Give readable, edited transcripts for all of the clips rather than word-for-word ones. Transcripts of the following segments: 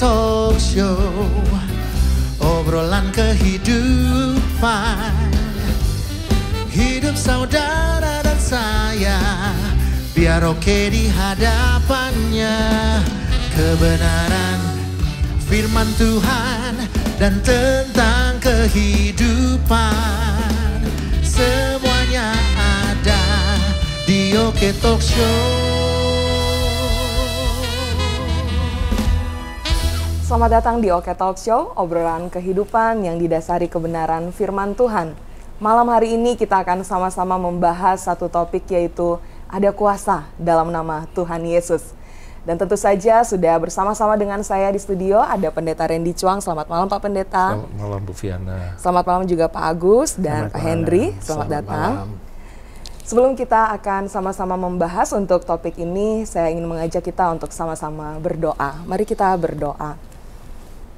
Talk Show, obrolan kehidupan, hidup saudara dan saya, biar oke di hadapannya. Kebenaran firman Tuhan dan tentang kehidupan, semuanya ada di Oke Talk Show. Selamat datang di Oke Talk Show, obrolan kehidupan yang didasari kebenaran firman Tuhan. Malam hari ini kita akan sama-sama membahas satu topik, yaitu ada kuasa dalam nama Tuhan Yesus. Dan tentu saja sudah bersama-sama dengan saya di studio ada Pendeta Randy Chuang. Selamat malam Pak Pendeta. Selamat malam Bu Viana. Selamat malam juga Pak Agus dan Pak Henry. Selamat datang. Sebelum kita akan sama-sama membahas untuk topik ini, saya ingin mengajak kita untuk sama-sama berdoa. Mari kita berdoa.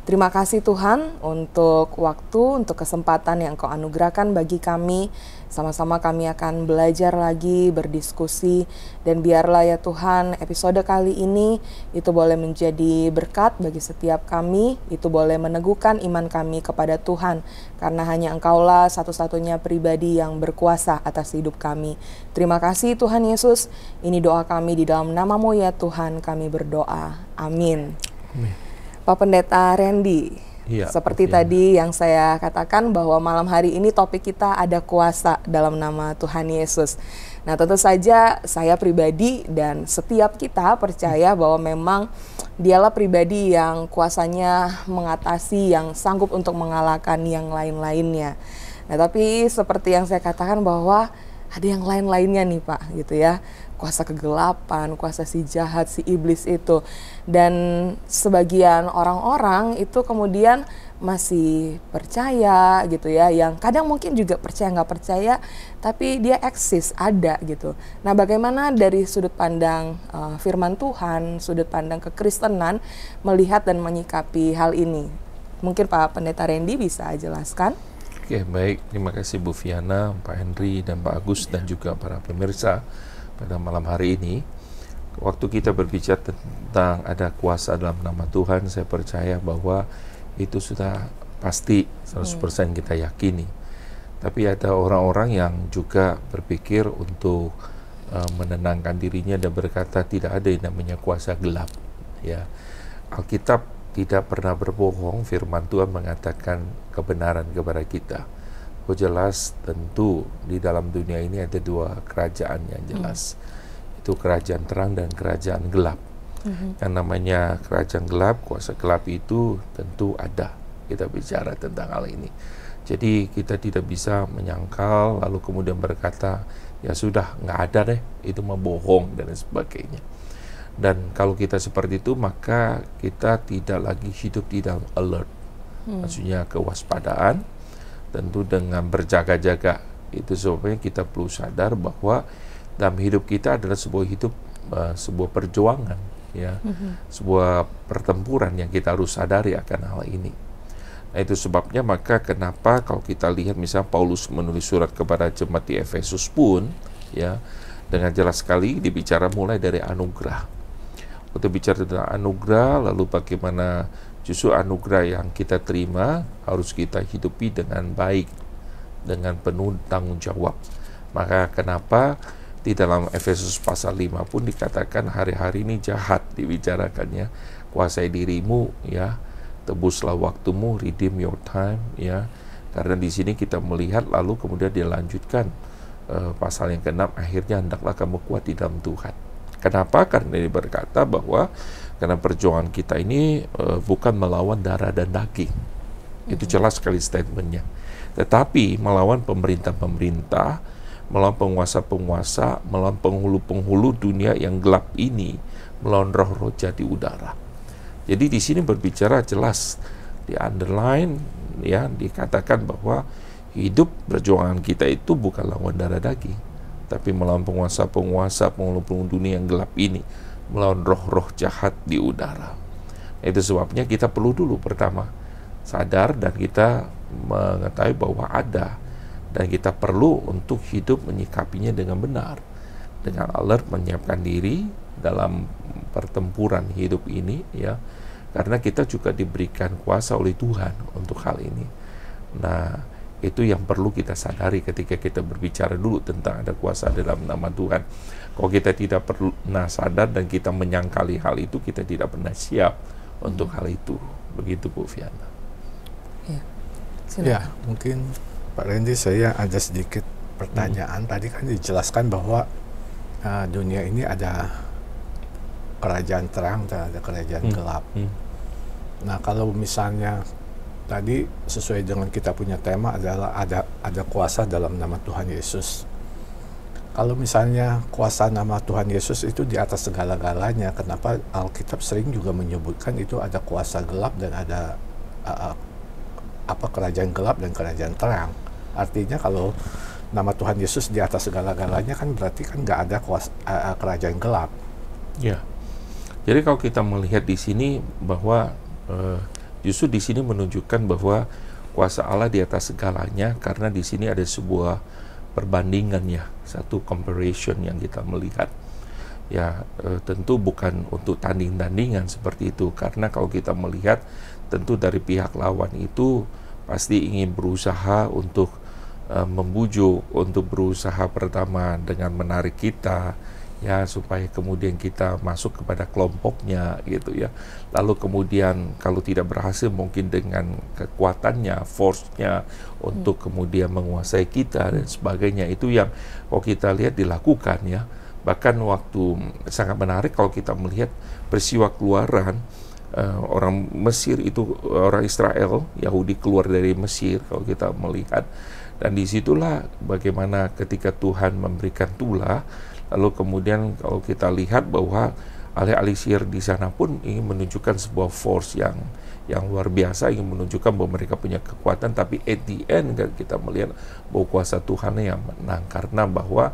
Terima kasih Tuhan untuk waktu, untuk kesempatan yang Kau anugerahkan bagi kami. Sama-sama kami akan belajar lagi, berdiskusi, dan biarlah ya Tuhan episode kali ini itu boleh menjadi berkat bagi setiap kami, itu boleh meneguhkan iman kami kepada Tuhan, karena hanya Engkaulah satu-satunya pribadi yang berkuasa atas hidup kami. Terima kasih Tuhan Yesus, ini doa kami di dalam nama-Mu ya Tuhan kami berdoa. Amin. Amin. Pak Pendeta Randy, seperti tadi yang saya katakan bahwa malam hari ini topik kita ada kuasa dalam nama Tuhan Yesus. Nah tentu saja saya pribadi dan setiap kita percaya bahwa memang Dialah pribadi yang kuasanya mengatasi, yang sanggup untuk mengalahkan yang lain-lainnya. Nah tapi seperti yang saya katakan bahwa ada yang lain-lainnya nih Pak gitu ya. Kuasa kegelapan, kuasa si jahat, si iblis itu. Dan sebagian orang-orang itu kemudian masih percaya gitu ya, yang kadang mungkin juga percaya nggak percaya, tapi dia eksis, ada gitu. Nah bagaimana dari sudut pandang firman Tuhan, sudut pandang kekristenan melihat dan menyikapi hal ini? Mungkin Pak Pendeta Randy bisa jelaskan. Oke, baik. Terima kasih Bu Viana, Pak Henry, dan Pak Agus, dan juga para pemirsa pada malam hari ini. Waktu kita berbicara tentang ada kuasa dalam nama Tuhan, saya percaya bahwa itu sudah pasti 100% kita yakini. Tapi ada orang-orang yang juga berpikir untuk menenangkan dirinya dan berkata tidak ada yang namanya kuasa gelap. Ya, Alkitab tidak pernah berbohong. Firman Tuhan mengatakan kebenaran kepada kita. Jelas tentu di dalam dunia ini ada dua kerajaan yang jelas. Itu kerajaan terang dan kerajaan gelap. Yang namanya kerajaan gelap, kuasa gelap itu tentu ada. Kita bicara tentang hal ini. Jadi kita tidak bisa menyangkal lalu kemudian berkata ya sudah nggak ada deh, itu mah bohong dan sebagainya. Dan kalau kita seperti itu maka kita tidak lagi hidup di dalam alert. Maksudnya kewaspadaan, tentu dengan berjaga-jaga. Itu sebabnya kita perlu sadar bahwa dalam hidup kita adalah sebuah hidup, sebuah perjuangan, ya, sebuah pertempuran yang kita harus sadari akan hal ini. Nah itu sebabnya maka kenapa kalau kita lihat misalnya Paulus menulis surat kepada jemaat di Efesus pun, ya, dengan jelas sekali dibicara mulai dari anugerah. Untuk bicara tentang anugerah, lalu bagaimana justru anugerah yang kita terima harus kita hidupi dengan baik, dengan penuh tanggung jawab. Maka kenapa di dalam Efesus pasal 5 pun dikatakan hari-hari ini jahat dibicarakannya, kuasai dirimu, ya, tebuslah waktumu, redeem your time, ya. Karena di sini kita melihat lalu kemudian dilanjutkan pasal yang ke-6, akhirnya hendaklah kamu kuat di dalam Tuhan. Kenapa? Karena dia berkata bahwa karena perjuangan kita ini bukan melawan darah dan daging. Itu jelas sekali statementnya. Tetapi melawan pemerintah-pemerintah, melawan penguasa-penguasa, melawan penghulu-penghulu dunia yang gelap ini, melawan roh-roh jahat di udara. Jadi di sini berbicara jelas, di underline, ya, dikatakan bahwa hidup perjuangan kita itu bukan lawan darah daging, tapi melawan penguasa-penguasa, penghulu-penghulu dunia yang gelap ini, melawan roh-roh jahat di udara. Itu sebabnya kita perlu dulu pertama sadar dan kita mengetahui bahwa ada, dan kita perlu untuk hidup menyikapinya dengan benar, dengan alert, menyiapkan diri dalam pertempuran hidup ini ya, karena kita juga diberikan kuasa oleh Tuhan untuk hal ini. Nah, itu yang perlu kita sadari ketika kita berbicara dulu tentang ada kuasa dalam nama Tuhan. Kalau kita tidak pernah sadar dan kita menyangkali hal itu, kita tidak pernah siap untuk hal itu. Begitu Bu Viana. Ya, mungkin Pak Randy, saya ada sedikit pertanyaan. Tadi kan dijelaskan bahwa dunia ini ada kerajaan terang dan ada kerajaan gelap. Nah, kalau misalnya tadi sesuai dengan kita punya tema adalah ada kuasa dalam nama Tuhan Yesus. Kalau misalnya kuasa nama Tuhan Yesus itu di atas segala-galanya, kenapa Alkitab sering juga menyebutkan itu ada kuasa gelap dan ada kerajaan gelap dan kerajaan terang? Artinya kalau nama Tuhan Yesus di atas segala-galanya kan berarti kan nggak ada kerajaan gelap. Ya. Jadi kalau kita melihat di sini bahwa justru di sini menunjukkan bahwa kuasa Allah di atas segalanya, karena di sini ada sebuah perbandingan ya, satu comparison yang kita melihat. Ya, tentu bukan untuk tanding-tandingan seperti itu, karena kalau kita melihat tentu dari pihak lawan itu pasti ingin berusaha untuk membujuk, untuk berusaha pertama dengan menarik kita ya, supaya kemudian kita masuk kepada kelompoknya gitu ya. Lalu kemudian kalau tidak berhasil mungkin dengan kekuatannya, force-nya untuk kemudian menguasai kita dan sebagainya. Itu yang kalau kita lihat dilakukan ya. Bahkan waktu sangat menarik kalau kita melihat peristiwa keluaran, orang Mesir itu, orang Israel, Yahudi keluar dari Mesir kalau kita melihat. Dan disitulah bagaimana ketika Tuhan memberikan tulah, lalu kemudian kalau kita lihat bahwa ahli-ahli sihir di sana pun ingin menunjukkan sebuah force yang luar biasa, ingin menunjukkan bahwa mereka punya kekuatan, tapi at the end kan kita melihat bahwa kuasa Tuhan yang menang, karena bahwa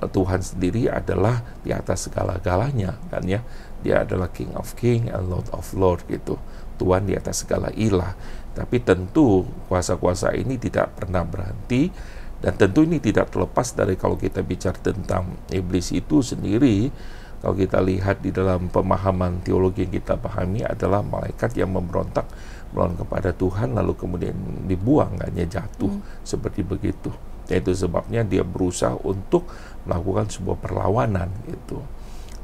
Tuhan sendiri adalah di atas segala-galanya kan ya. Dia adalah King of King and Lord of Lord gitu. Tuhan di atas segala ilah. Tapi tentu kuasa-kuasa ini tidak pernah berhenti. Dan tentu ini tidak terlepas dari kalau kita bicara tentang iblis itu sendiri. Kalau kita lihat di dalam pemahaman teologi yang kita pahami adalah malaikat yang memberontak melawan kepada Tuhan, lalu kemudian dibuang, hanya jatuh seperti begitu. Itu sebabnya dia berusaha untuk melakukan sebuah perlawanan gitu.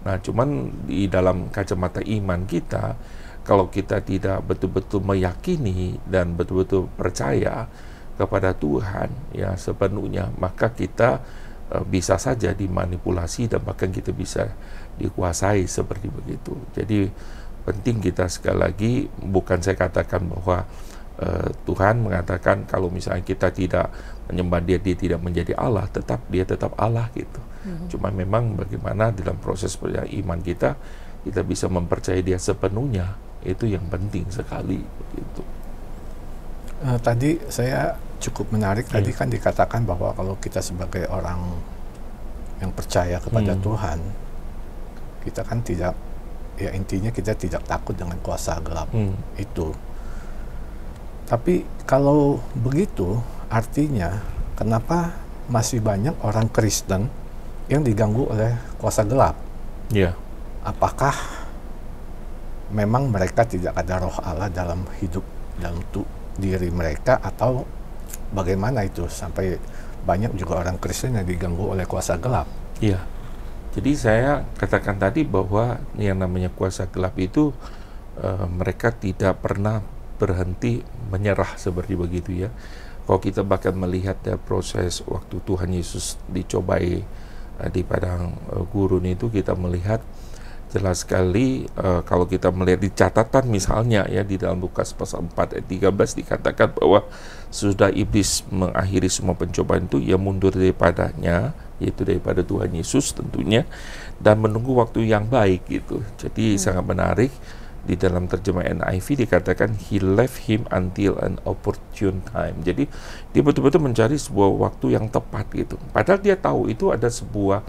Nah, cuman di dalam kacamata iman kita, kalau kita tidak betul-betul meyakini dan betul-betul percaya kepada Tuhan ya sepenuhnya, maka kita bisa saja dimanipulasi dan bahkan kita bisa dikuasai seperti begitu. Jadi penting kita sekali lagi, bukan saya katakan bahwa Tuhan mengatakan kalau misalnya kita tidak menyembah dia tidak menjadi Allah, dia tetap Allah gitu. Cuma memang bagaimana dalam proses perjalanan iman kita bisa mempercayai dia sepenuhnya, itu yang penting sekali gitu. Tadi saya cukup menarik, tadi kan dikatakan bahwa kalau kita sebagai orang yang percaya kepada Tuhan, kita kan tidak, ya intinya kita tidak takut dengan kuasa gelap itu. Tapi kalau begitu, artinya kenapa masih banyak orang Kristen yang diganggu oleh kuasa gelap? Yeah. Apakah memang mereka tidak ada roh Allah dalam hidup, dalam diri mereka, atau bagaimana itu sampai banyak juga orang Kristen yang diganggu oleh kuasa gelap? Iya. Jadi saya katakan tadi bahwa yang namanya kuasa gelap itu mereka tidak pernah berhenti menyerah seperti begitu ya. Kalau kita bahkan melihat proses waktu Tuhan Yesus dicobai di padang gurun itu, kita melihat jelas sekali kalau kita melihat di catatan misalnya ya di dalam Lukas pasal 4 ayat 13 dikatakan bahwa sudah iblis mengakhiri semua pencobaan itu, ia mundur daripadanya, yaitu daripada Tuhan Yesus tentunya, dan menunggu waktu yang baik gitu. Jadi sangat menarik. Di dalam terjemahan NIV dikatakan he left him until an opportune time. Jadi dia betul-betul mencari sebuah waktu yang tepat gitu. Padahal dia tahu itu ada sebuah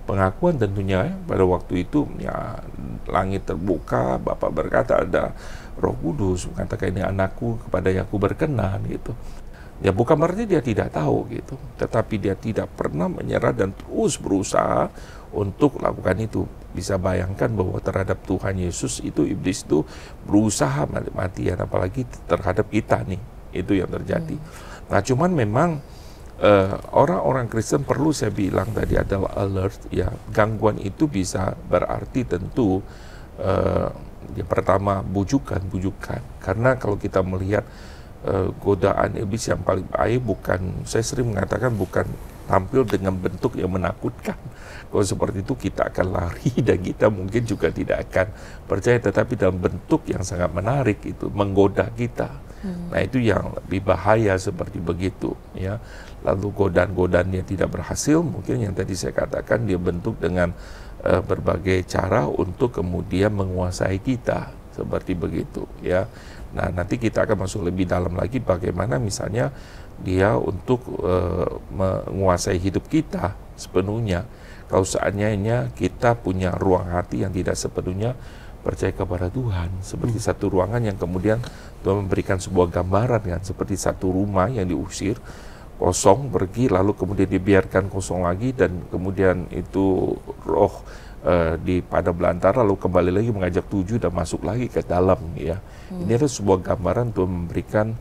pengakuan tentunya pada waktu itu ya, langit terbuka, Bapa berkata ada Roh Kudus mengatakan ini anakku kepada yang aku berkenan gitu. Ya bukan berarti dia tidak tahu gitu, tetapi dia tidak pernah menyerah dan terus berusaha untuk lakukan itu. bisa bayangkan bahwa terhadap Tuhan Yesus itu iblis itu berusaha mati-matian, apalagi terhadap kita nih, itu yang terjadi. Nah cuman memang orang-orang Kristen perlu saya bilang tadi adalah alert ya, gangguan itu bisa berarti tentu yang pertama bujukan, karena kalau kita melihat godaan iblis yang paling baik bukan, saya sering mengatakan bukan tampil dengan bentuk yang menakutkan. Kalau seperti itu kita akan lari dan kita mungkin juga tidak akan percaya, tetapi dalam bentuk yang sangat menarik itu menggoda kita. Nah itu yang lebih bahaya seperti begitu ya. Lalu godaan-godaan yang tidak berhasil, mungkin yang tadi saya katakan dia bentuk dengan berbagai cara untuk kemudian menguasai kita seperti begitu ya. Nah nanti kita akan masuk lebih dalam lagi bagaimana misalnya dia untuk menguasai hidup kita sepenuhnya. Kalau seandainya kita punya ruang hati yang tidak sepenuhnya percaya kepada Tuhan, seperti satu ruangan yang kemudian Tuhan memberikan sebuah gambaran kan, seperti satu rumah yang diusir kosong, pergi lalu kemudian dibiarkan kosong lagi, dan kemudian itu roh di padang belantara lalu kembali lagi mengajak tuju dan masuk lagi ke dalam ya. Ini adalah sebuah gambaran Tuhan memberikan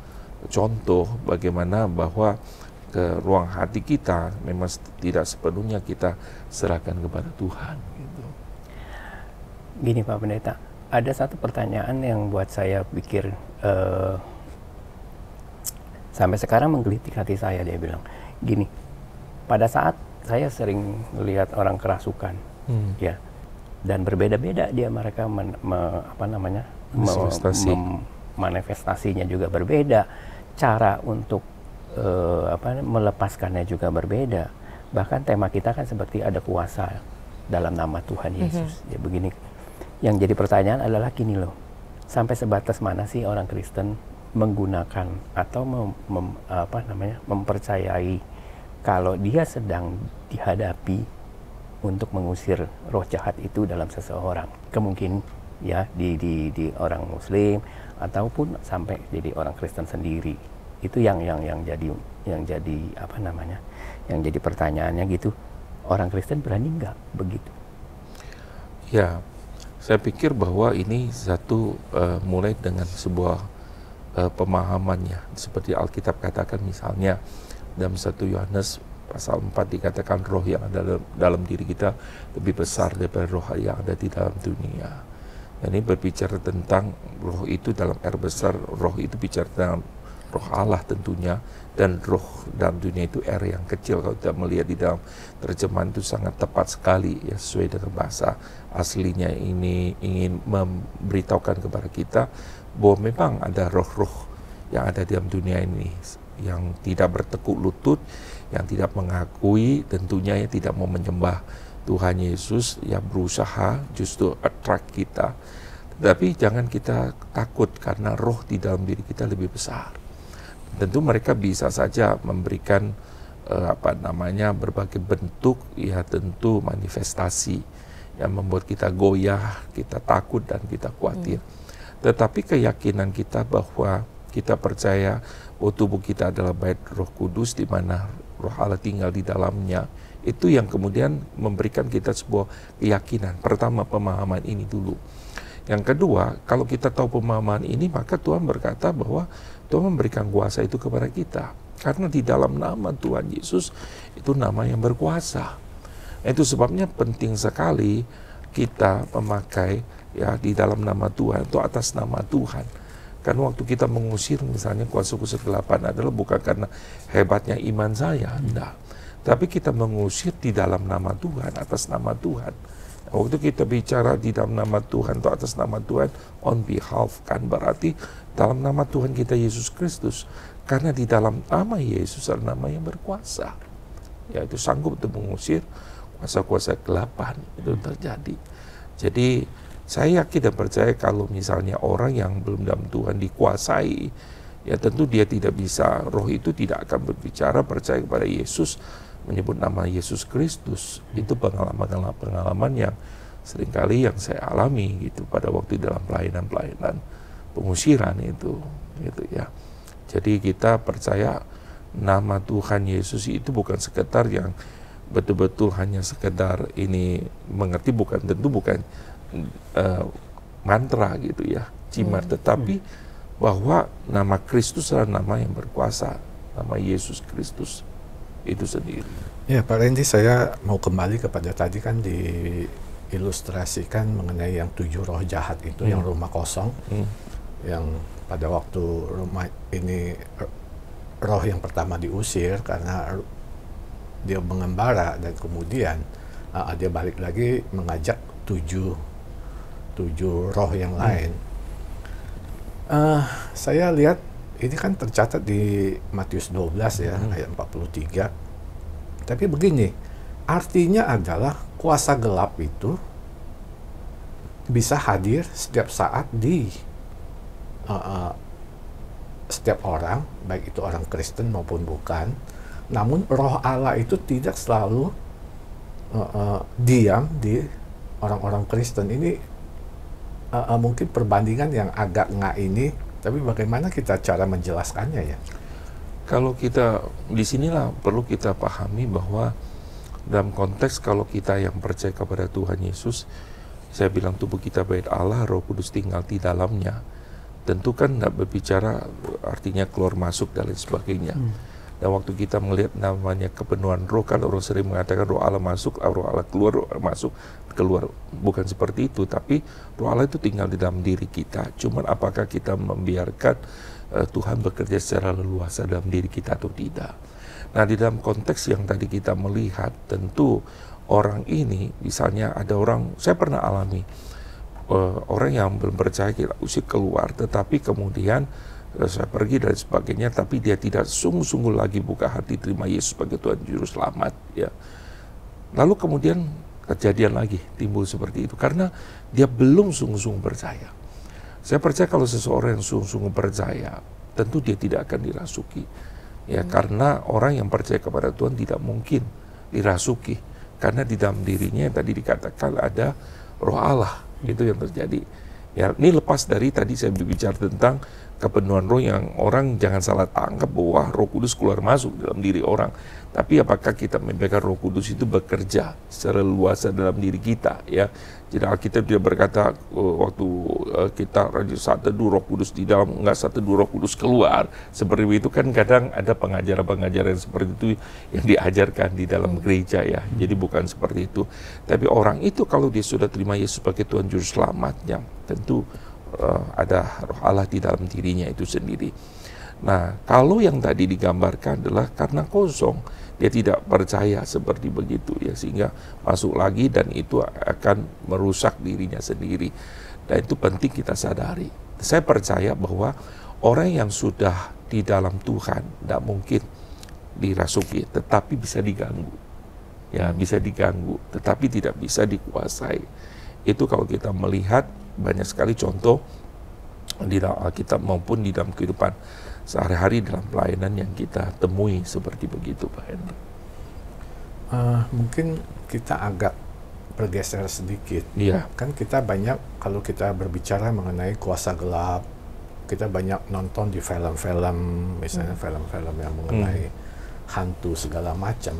contoh bagaimana bahwa ke ruang hati kita memang tidak sepenuhnya kita serahkan kepada Tuhan gitu. Gini Pak Pendeta, ada satu pertanyaan yang buat saya pikir sampai sekarang menggelitik hati saya. Dia bilang gini, pada saat saya sering melihat orang kerasukan ya, dan berbeda-beda dia mereka manifestasinya juga berbeda, cara untuk melepaskannya juga berbeda. Bahkan tema kita kan seperti ada kuasa dalam nama Tuhan Yesus. Ya begini, yang jadi pertanyaan adalah gini loh, sampai sebatas mana sih orang Kristen menggunakan atau mempercayai kalau dia sedang dihadapi untuk mengusir roh jahat itu dalam seseorang, kemungkinan ya di orang Muslim ataupun sampai jadi orang Kristen sendiri. Itu yang jadi pertanyaannya gitu. Orang Kristen berani nggak begitu? Ya, saya pikir bahwa ini satu mulai dengan sebuah pemahamannya, seperti Alkitab katakan misalnya dalam 1 Yohanes pasal 4 dikatakan roh yang ada dalam diri kita lebih besar daripada roh yang ada di dalam dunia. Ini berbicara tentang roh itu dalam R besar, roh itu bicara tentang roh Allah tentunya, dan roh dalam dunia itu R yang kecil. Kalau kita melihat di dalam terjemahan itu sangat tepat sekali ya, sesuai dengan bahasa aslinya. Ini ingin memberitahukan kepada kita bahwa memang ada roh-roh yang ada dalam dunia ini yang tidak bertekuk lutut, yang tidak mengakui, tentunya yang tidak mau menyembah Tuhan Yesus, yang berusaha justru attract kita. Tapi jangan kita takut karena roh di dalam diri kita lebih besar. Tentu mereka bisa saja memberikan berbagai bentuk ya, tentu manifestasi yang membuat kita goyah, kita takut dan kita khawatir. Tetapi keyakinan kita bahwa kita percaya bahwa tubuh kita adalah bait Roh Kudus di mana Roh Allah tinggal di dalamnya, itu yang kemudian memberikan kita sebuah keyakinan. Pertama, pemahaman ini dulu. Yang kedua, kalau kita tahu pemahaman ini, maka Tuhan berkata bahwa Tuhan memberikan kuasa itu kepada kita. Karena di dalam nama Tuhan Yesus itu nama yang berkuasa. Itu sebabnya penting sekali kita memakai ya di dalam nama Tuhan, itu atas nama Tuhan. Karena waktu kita mengusir misalnya kuasa-kuasa kegelapan adalah bukan karena hebatnya iman saya, enggak. Tapi kita mengusir di dalam nama Tuhan, atas nama Tuhan. Waktu kita bicara di dalam nama Tuhan atau atas nama Tuhan, on behalf, kan berarti dalam nama Tuhan kita Yesus Kristus. Karena di dalam nama Yesus adalah nama yang berkuasa. Yaitu sanggup untuk mengusir kuasa-kuasa kegelapan. Itu terjadi. Jadi saya yakin dan percaya kalau misalnya orang yang belum dalam Tuhan dikuasai, ya tentu dia tidak bisa, roh itu tidak akan berbicara percaya kepada Yesus, menyebut nama Yesus Kristus. Itu pengalaman yang seringkali yang saya alami gitu pada waktu dalam pelayanan pengusiran itu gitu ya. Jadi kita percaya nama Tuhan Yesus itu bukan sekedar yang betul-betul hanya sekedar ini mengerti, tentu bukan mantra gitu ya, jimat, tetapi bahwa nama Kristus adalah nama yang berkuasa, nama Yesus Kristus itu sendiri. Ya Pak Randy, saya mau kembali kepada tadi kan diilustrasikan mengenai yang 7 roh jahat itu, yang rumah kosong, yang pada waktu rumah ini roh yang pertama diusir karena dia mengembara, dan kemudian dia balik lagi mengajak 7 roh yang lain. Saya lihat ini kan tercatat di Matius 12 ya, ayat 43. Tapi begini, artinya adalah kuasa gelap itu bisa hadir setiap saat di setiap orang, baik itu orang Kristen maupun bukan. Namun roh Allah itu tidak selalu diam di orang-orang Kristen. Ini mungkin perbandingan yang agak ini, tapi bagaimana kita cara menjelaskannya ya? Kalau kita disinilah perlu kita pahami bahwa dalam konteks kalau kita yang percaya kepada Tuhan Yesus, saya bilang tubuh kita bait Allah, Roh Kudus tinggal di dalamnya. Tentu kan tidak berbicara artinya keluar masuk dan lain sebagainya. Dan waktu kita melihat namanya kepenuhan roh, kan orang sering mengatakan roh Allah masuk, roh Allah keluar, roh Allah masuk, keluar. Bukan seperti itu, tapi roh Allah itu tinggal di dalam diri kita. Cuman apakah kita membiarkan Tuhan bekerja secara leluasa dalam diri kita atau tidak. Nah, di dalam konteks yang tadi kita melihat, tentu orang ini, misalnya ada orang, saya pernah alami, orang yang belum percaya kita usir keluar, tetapi kemudian saya pergi dan sebagainya, tapi dia tidak sungguh-sungguh lagi buka hati terima Yesus sebagai Tuhan Juru Selamat, ya. Lalu kemudian kejadian lagi timbul seperti itu karena dia belum sungguh-sungguh percaya. Saya percaya kalau seseorang yang sungguh-sungguh percaya, tentu dia tidak akan dirasuki, ya, karena orang yang percaya kepada Tuhan tidak mungkin dirasuki, karena di dalam dirinya yang tadi dikatakan ada Roh Allah, itu yang terjadi. Ya, ini lepas dari tadi saya berbicara tentang kepenuhan roh yang orang jangan salah tangkap bahwa Roh Kudus keluar masuk dalam diri orang. Tapi apakah kita membiarkan Roh Kudus itu bekerja secara luas dalam diri kita, ya? Jadi Alkitab dia berkata waktu kita saat teduh Roh Kudus di dalam, enggak saat teduh Roh Kudus keluar. Seperti itu kan kadang ada pengajaran-pengajaran seperti itu yang diajarkan di dalam gereja, ya. Jadi bukan seperti itu. Tapi orang itu kalau dia sudah terima Yesus sebagai Tuhan Juru Selamatnya, tentu ada Roh Allah di dalam dirinya itu sendiri. Nah, kalau yang tadi digambarkan adalah karena kosong, dia tidak percaya seperti begitu, ya, sehingga masuk lagi dan itu akan merusak dirinya sendiri. Dan itu penting kita sadari. Saya percaya bahwa orang yang sudah di dalam Tuhan tidak mungkin dirasuki, tetapi bisa diganggu, ya, bisa diganggu, tetapi tidak bisa dikuasai. Itu kalau kita melihat banyak sekali contoh di dalam Alkitab maupun di dalam kehidupan sehari-hari dalam pelayanan yang kita temui seperti begitu, Pak Henry. Mungkin kita agak bergeser sedikit. Iya. Kan kita banyak, kalau kita berbicara mengenai kuasa gelap, kita banyak nonton di film-film, misalnya film-film yang mengenai hantu segala macam.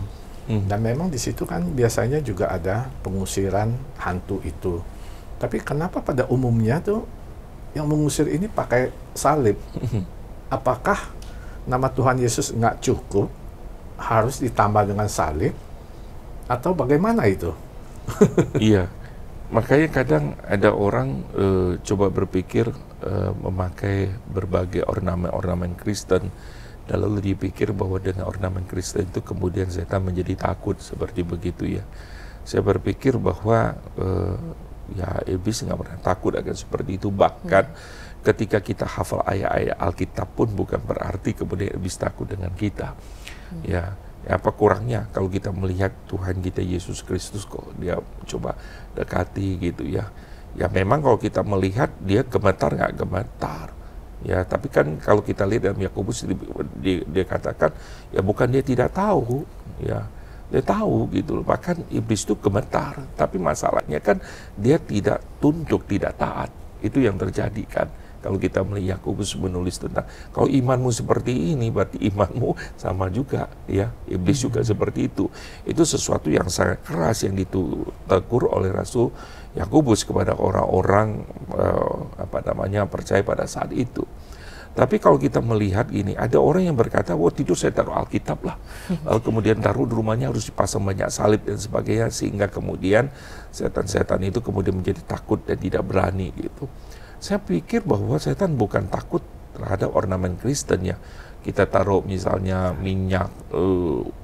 Dan memang di situ kan biasanya juga ada pengusiran hantu itu. Tapi kenapa pada umumnya tuh yang mengusir ini pakai salib? Apakah nama Tuhan Yesus nggak cukup, harus ditambah dengan salib, atau bagaimana itu? Iya, makanya kadang ada orang coba berpikir memakai berbagai ornamen-ornamen Kristen, dan lalu dipikir bahwa dengan ornamen Kristen itu kemudian setan menjadi takut, seperti begitu, ya. Saya berpikir bahwa ya iblis nggak pernah takut akan seperti itu, bahkan ketika kita hafal ayat-ayat Alkitab pun bukan berarti kemudian iblis takut dengan kita. Ya, apa kurangnya kalau kita melihat Tuhan kita Yesus Kristus kok dia coba dekati gitu, ya. Ya memang kalau kita melihat dia gemetar nggak gemetar, ya, tapi kan kalau kita lihat dalam Yakobus dia katakan ya bukan dia tidak tahu, ya, dia tahu gitu loh. Bahkan iblis itu gemetar, tapi masalahnya kan dia tidak tunduk, tidak taat. Itu yang terjadi kan. Kalau kita melihat Yakobus menulis tentang kalau imanmu seperti ini, berarti imanmu sama juga, ya. Iblis juga seperti itu. Itu sesuatu yang sangat keras yang ditegur oleh Rasul Yakobus kepada orang-orang percaya pada saat itu. Tapi kalau kita melihat gini, ada orang yang berkata, wah tidur saya taruh Alkitab lah. Lalu kemudian taruh di rumahnya harus dipasang banyak salib dan sebagainya, sehingga kemudian setan-setan itu kemudian menjadi takut dan tidak berani gitu. Saya pikir bahwa setan bukan takut terhadap ornamen Kristen, ya. Kita taruh misalnya minyak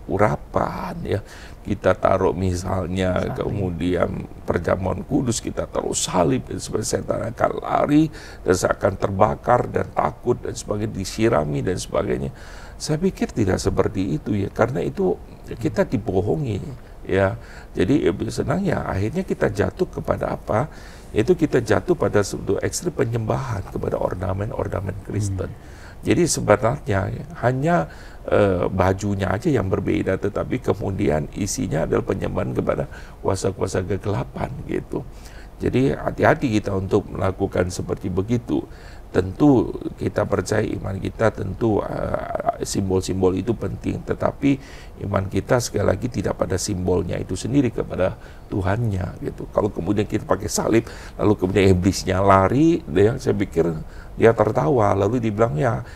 urapan, ya. Kita taruh misalnya kemudian perjamuan kudus, kita taruh salib, dan sebagainya. Setan akan lari dan akan terbakar dan takut dan sebagainya, disirami dan sebagainya. Saya pikir tidak seperti itu, ya, karena itu kita dibohongi, ya. Jadi senangnya akhirnya kita jatuh kepada apa? Itu kita jatuh pada suatu ekstrim penyembahan kepada ornamen-ornamen Kristen. Jadi sebenarnya hanya bajunya aja yang berbeda, tetapi kemudian isinya adalah penyembahan kepada kuasa-kuasa kegelapan gitu. Jadi hati-hati kita untuk melakukan seperti begitu. Tentu kita percaya iman kita tentu simbol-simbol itu penting, tetapi iman kita sekali lagi tidak pada simbolnya itu sendiri, kepada Tuhannya gitu. Kalau kemudian kita pakai salib lalu kemudian iblisnya lari, saya pikir dia tertawa lalu dibilang, ya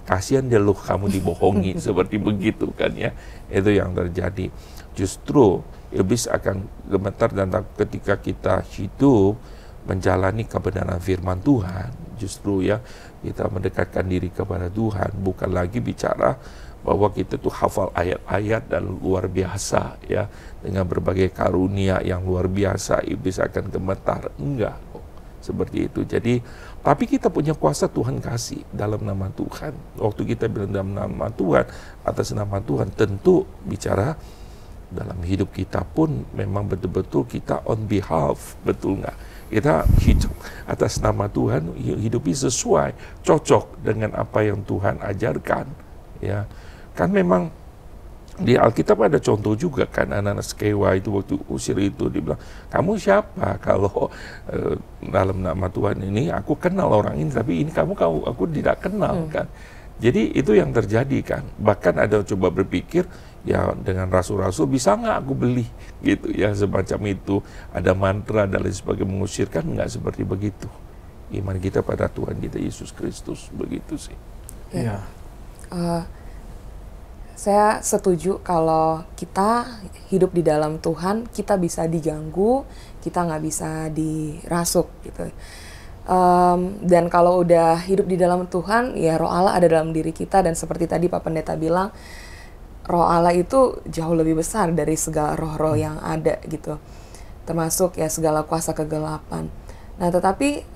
kasihan dia lu, kamu dibohongi seperti begitu kan, ya. Itu yang terjadi. Justru iblis akan gemetar dan takut ketika kita hidup menjalani kebenaran firman Tuhan. Justru, ya, kita mendekatkan diri kepada Tuhan, bukan lagi bicara bahwa kita tuh hafal ayat-ayat dan luar biasa, ya, dengan berbagai karunia yang luar biasa iblis akan gemetar. Enggak kok seperti itu. Jadi tapi kita punya kuasa Tuhan kasih dalam nama Tuhan. Waktu kita bilang dalam nama Tuhan, atas nama Tuhan, tentu bicara dalam hidup kita pun memang betul-betul kita on behalf, betul nggak? Kita hidup atas nama Tuhan, hidupi sesuai, cocok dengan apa yang Tuhan ajarkan, ya. Kan memang di Alkitab ada contoh juga kan, anak-anak Skewa itu waktu usir itu dibilang, kamu siapa? Kalau dalam nama Tuhan ini aku kenal orang ini, tapi ini kamu aku tidak kenal kan. Jadi itu yang terjadi kan. Bahkan ada coba berpikir, ya dengan rasul-rasul bisa nggak aku beli gitu, ya, semacam itu. Ada mantra dan lain sebagainya, mengusirkan, nggak seperti begitu. Iman kita pada Tuhan kita Yesus Kristus, begitu sih. Iya. Saya setuju kalau kita hidup di dalam Tuhan, kita bisa diganggu, kita nggak bisa dirasuk gitu. Dan kalau udah hidup di dalam Tuhan, ya Roh Allah ada dalam diri kita, dan seperti tadi Pak Pendeta bilang, Roh Allah itu jauh lebih besar dari segala roh-roh yang ada gitu, termasuk ya segala kuasa kegelapan. Nah, tetapi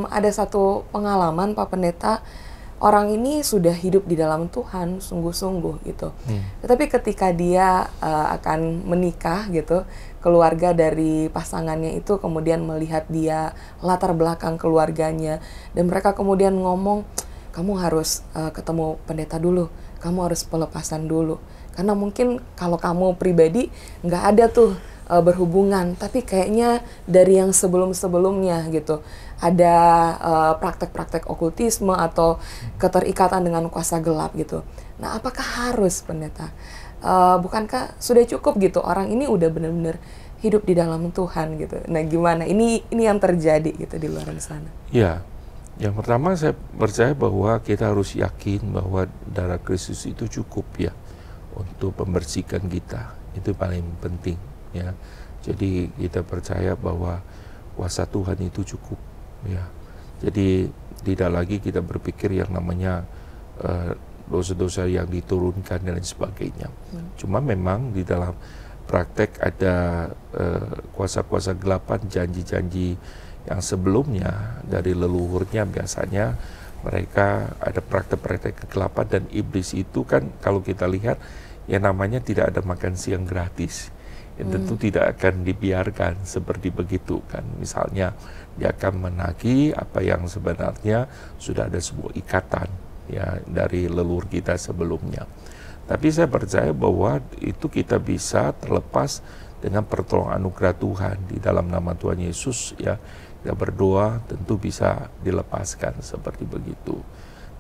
ada satu pengalaman Pak Pendeta, orang ini sudah hidup di dalam Tuhan sungguh-sungguh gitu. Tetapi ketika dia akan menikah gitu, keluarga dari pasangannya itu kemudian melihat dia, latar belakang keluarganya, dan mereka kemudian ngomong, kamu harus ketemu pendeta dulu, kamu harus pelepasan dulu. Karena mungkin kalau kamu pribadi nggak ada tuh berhubungan, tapi kayaknya dari yang sebelum-sebelumnya gitu, ada praktek-praktek okultisme atau keterikatan dengan kuasa gelap gitu. Nah, apakah harus pendeta? Bukankah sudah cukup gitu, orang ini udah benar-benar hidup di dalam Tuhan gitu. Nah, gimana? Ini yang terjadi gitu di luar sana. Ya, yang pertama saya percaya bahwa kita harus yakin bahwa darah Kristus itu cukup, ya, untuk membersihkan kita. Itu paling penting, ya. Jadi kita percaya bahwa kuasa Tuhan itu cukup, ya. Jadi tidak lagi kita berpikir yang namanya dosa-dosa yang diturunkan dan lain sebagainya. Cuma memang di dalam praktek ada kuasa-kuasa gelapan, janji-janji yang sebelumnya dari leluhurnya, biasanya mereka ada praktek-praktek kegelapan, dan iblis itu kan kalau kita lihat ya namanya tidak ada makan siang gratis. Ya, tentu tidak akan dibiarkan seperti begitu kan. Misalnya dia akan menagih apa yang sebenarnya sudah ada sebuah ikatan, ya, dari leluhur kita sebelumnya. Tapi saya percaya bahwa itu kita bisa terlepas dengan pertolongan anugerah Tuhan di dalam nama Tuhan Yesus, ya. kita berdoa tentu bisa dilepaskan seperti begitu.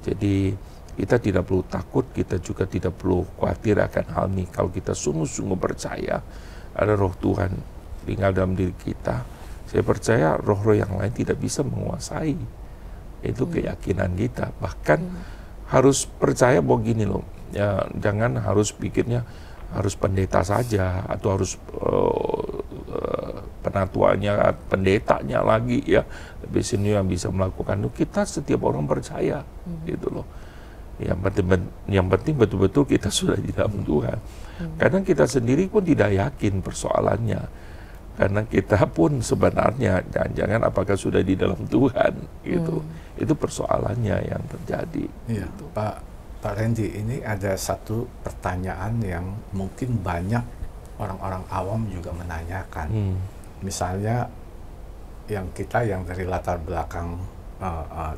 Jadi kita tidak perlu takut, kita juga tidak perlu khawatir akan hal ini. Kalau kita sungguh-sungguh percaya ada roh Tuhan tinggal dalam diri kita, saya percaya roh-roh yang lain tidak bisa menguasai. Itu keyakinan kita. Bahkan harus percaya bahwa gini loh, ya, jangan harus pikirnya harus pendeta saja atau harus penatuannya, pendetanya lagi ya lebih senior yang bisa melakukan itu. Kita setiap orang percaya gitu loh. Yang penting betul-betul kita sudah di dalam Tuhan. Kadang kita sendiri pun tidak yakin persoalannya, karena kita pun sebenarnya jangan apakah sudah di dalam Tuhan gitu. Itu persoalannya yang terjadi. Iya, gitu. Pak Randy, ini ada satu pertanyaan yang mungkin banyak orang-orang awam juga menanyakan. Misalnya yang dari latar belakang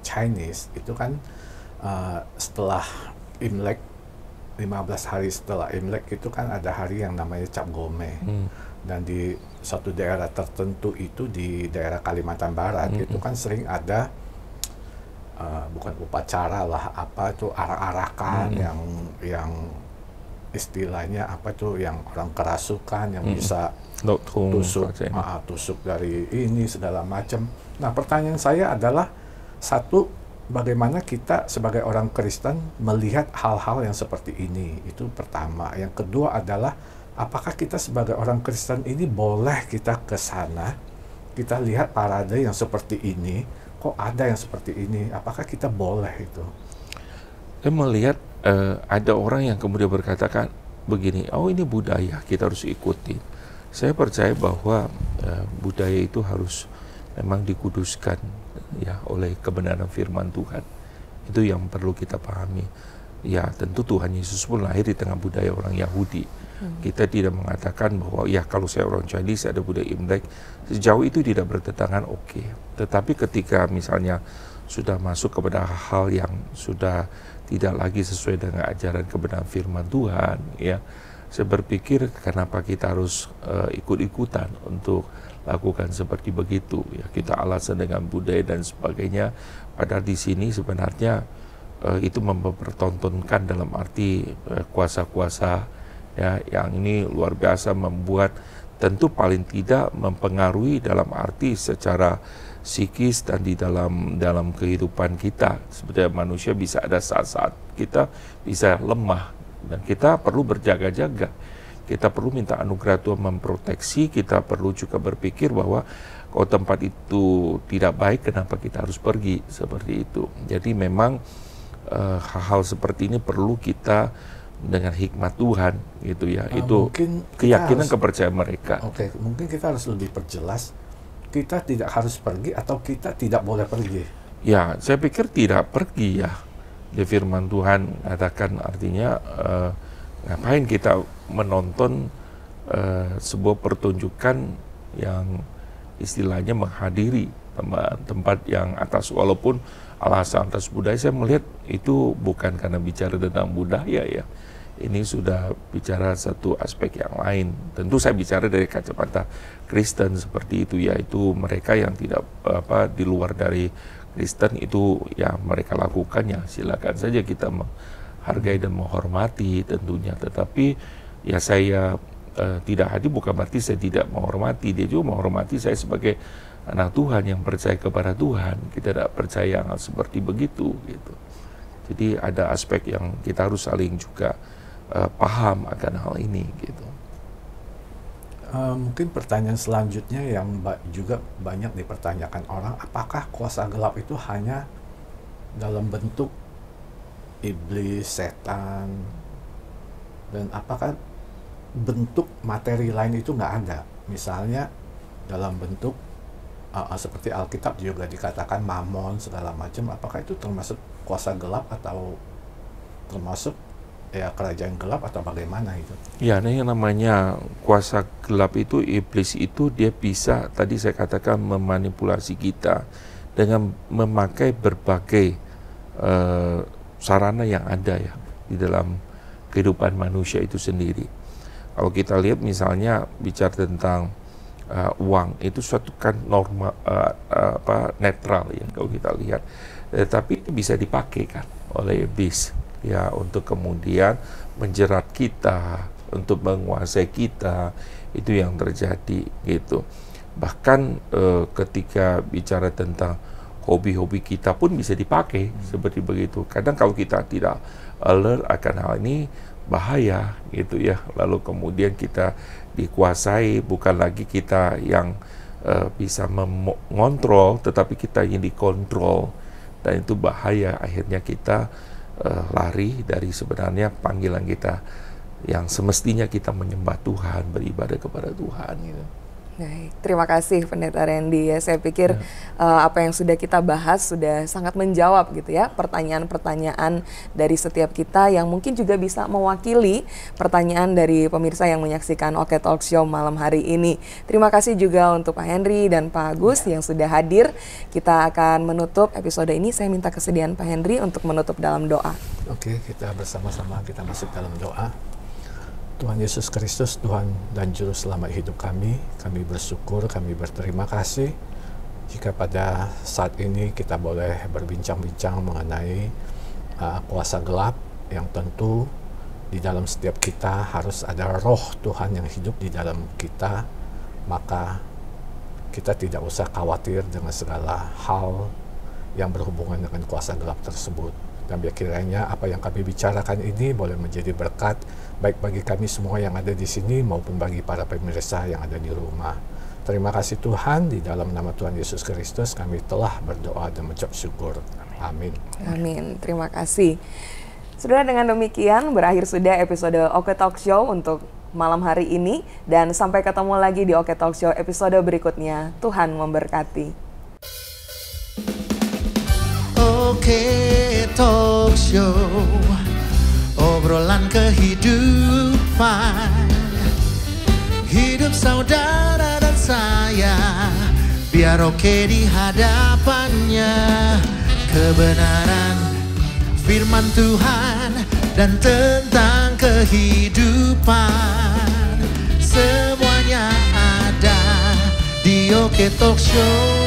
Chinese itu kan setelah Imlek, 15 hari setelah Imlek itu kan ada hari yang namanya Cap Gome. Dan di suatu daerah tertentu itu di daerah Kalimantan Barat itu kan sering ada bukan upacara lah, apa itu arak-arakan yang istilahnya apa tuh, yang orang kerasukan yang bisa tusuk dari ini segala macam. Nah, pertanyaan saya adalah satu, bagaimana kita sebagai orang Kristen melihat hal-hal yang seperti ini? Itu pertama. Yang kedua adalah apakah kita sebagai orang Kristen ini boleh kita ke sana, kita lihat parade yang seperti ini? Kok ada yang seperti ini? Apakah kita boleh itu? Saya melihat ada orang yang kemudian berkatakan begini, oh ini budaya, kita harus ikuti. Saya percaya bahwa budaya itu harus memang dikuduskan ya oleh kebenaran firman Tuhan. Itu yang perlu kita pahami. Ya tentu Tuhan Yesus pun lahir di tengah budaya orang Yahudi. Kita tidak mengatakan bahwa ya kalau saya orang Chinese ada budaya Imlek, sejauh itu tidak bertentangan, oke. Tetapi ketika misalnya sudah masuk kepada hal yang sudah tidak lagi sesuai dengan ajaran kebenaran firman Tuhan, ya saya berpikir kenapa kita harus ikut-ikutan untuk lakukan seperti begitu, ya kita alasan dengan budaya dan sebagainya. Padahal di sini sebenarnya itu mempertontonkan dalam arti kuasa-kuasa ya yang ini luar biasa, membuat tentu paling tidak mempengaruhi dalam arti secara psikis dan di dalam kehidupan kita. Sebenarnya manusia bisa ada saat-saat kita bisa lemah dan kita perlu berjaga-jaga. Kita perlu minta anugerah Tuhan memproteksi. Kita perlu juga berpikir bahwa kalau tempat itu tidak baik, kenapa kita harus pergi seperti itu. Jadi memang hal-hal seperti ini perlu kita dengan hikmat Tuhan gitu ya. Itu keyakinan kepercayaan mereka. Oke, mungkin kita harus lebih perjelas. Kita tidak harus pergi atau kita tidak boleh pergi? Ya, saya pikir tidak pergi ya. Di firman Tuhan katakan artinya ngapain kita menonton sebuah pertunjukan yang istilahnya menghadiri tempat yang atas, walaupun alasan atas budaya. Saya melihat itu bukan karena bicara tentang budaya ya. Ini sudah bicara satu aspek yang lain. Tentu saya bicara dari kacamata Kristen seperti itu, yaitu mereka yang tidak di luar dari Kristen itu ya mereka lakukan, ya silakan saja kita menghargai dan menghormati tentunya. Tetapi ya saya tidak hadir bukan berarti saya tidak menghormati. Dia juga menghormati saya sebagai anak Tuhan yang percaya kepada Tuhan. Kita tidak percaya hal seperti begitu gitu. Jadi ada aspek yang kita harus saling juga paham akan hal ini gitu. Mungkin pertanyaan selanjutnya yang juga banyak dipertanyakan orang, apakah kuasa gelap itu hanya dalam bentuk iblis, setan, dan apakah bentuk materi lain itu nggak ada? Misalnya dalam bentuk seperti Alkitab juga dikatakan mamon segala macam, apakah itu termasuk kuasa gelap atau termasuk ya kerajaan gelap atau bagaimana itu? Ya, yang namanya kuasa gelap itu, iblis itu dia bisa, tadi saya katakan, memanipulasi kita dengan memakai berbagai sarana yang ada ya di dalam kehidupan manusia itu sendiri. Kalau kita lihat misalnya bicara tentang uang itu suatu kan norma netral ya kalau kita lihat, tapi itu bisa dipakai kan oleh iblis ya untuk kemudian menjerat kita, untuk menguasai kita. Itu yang terjadi gitu. Bahkan ketika bicara tentang hobi-hobi kita pun bisa dipakai seperti begitu. Kadang kalau kita tidak alert akan hal ini, bahaya gitu ya. Lalu kemudian kita dikuasai, bukan lagi kita yang bisa mengontrol, tetapi kita yang dikontrol, dan itu bahaya. Akhirnya kita lari dari sebenarnya panggilan kita yang semestinya kita menyembah Tuhan, beribadah kepada Tuhan gitu. Baik, terima kasih Pendeta Randy ya. Saya pikir apa yang sudah kita bahas sudah sangat menjawab gitu ya pertanyaan-pertanyaan dari setiap kita yang mungkin juga bisa mewakili pertanyaan dari pemirsa yang menyaksikan Oke Talk Show malam hari ini. Terima kasih juga untuk Pak Henry dan Pak Agus yang sudah hadir. Kita akan menutup episode ini. Saya minta kesediaan Pak Henry untuk menutup dalam doa. Oke, kita bersama-sama kita masuk dalam doa. Tuhan Yesus Kristus, Tuhan dan Juru Selamat hidup kami bersyukur, kami berterima kasih jika pada saat ini kita boleh berbincang-bincang mengenai kuasa gelap yang tentu di dalam setiap kita harus ada roh Tuhan yang hidup di dalam kita, maka kita tidak usah khawatir dengan segala hal yang berhubungan dengan kuasa gelap tersebut. Dan biar kiranya apa yang kami bicarakan ini boleh menjadi berkat baik bagi kami semua yang ada di sini maupun bagi para pemirsa yang ada di rumah. Terima kasih Tuhan, di dalam nama Tuhan Yesus Kristus kami telah berdoa dan mengucap syukur. Amin. Amin. Terima kasih. Saudara, dengan demikian berakhir sudah episode Oke Talk Show untuk malam hari ini, dan sampai ketemu lagi di Oke Talk Show episode berikutnya. Tuhan memberkati. Oke Talk Show, obrolan kehidupan, hidup saudara dan saya, biar oke di hadapannya. Kebenaran firman Tuhan dan tentang kehidupan, semuanya ada di Oke Talk Show.